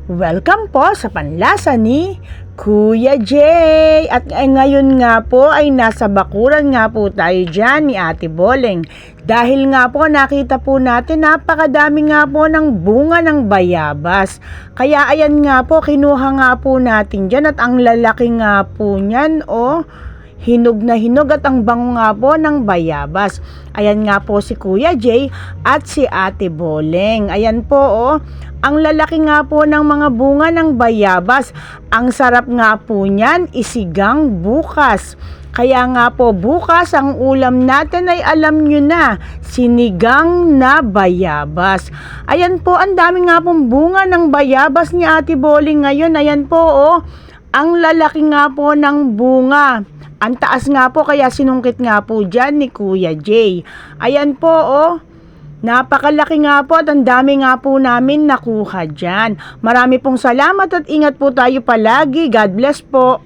Welcome po sa Panlasa ni Kuya Jay. At ngayon nga po ay nasa bakuran nga po tayo dyan ni Ate Boleng. Dahil nga po nakita po natin napakadami nga po ng bunga ng bayabas. Kaya ayan nga po kinuha nga po natin dyan at ang lalaki nga po niyan hinog na hinog at ang bango nga po ng bayabas. Ayan nga po si Kuya Jay at si Ate Boleng. Ayan po ang lalaki nga po ng mga bunga ng bayabas. Ang sarap nga po niyan isigang bukas. Kaya nga po bukas ang ulam natin ay alam nyo na, sinigang na bayabas. Ayan po, ang dami nga pong bunga ng bayabas ni Ate Boleng ngayon. Ayan po ang lalaki nga po ng bunga. Ang taas nga po kaya sinungkit nga po dyan ni Kuya Jay. Ayan po napakalaki nga po at ang dami nga po namin nakuha dyan. Marami pong salamat at ingat po tayo palagi. God bless po.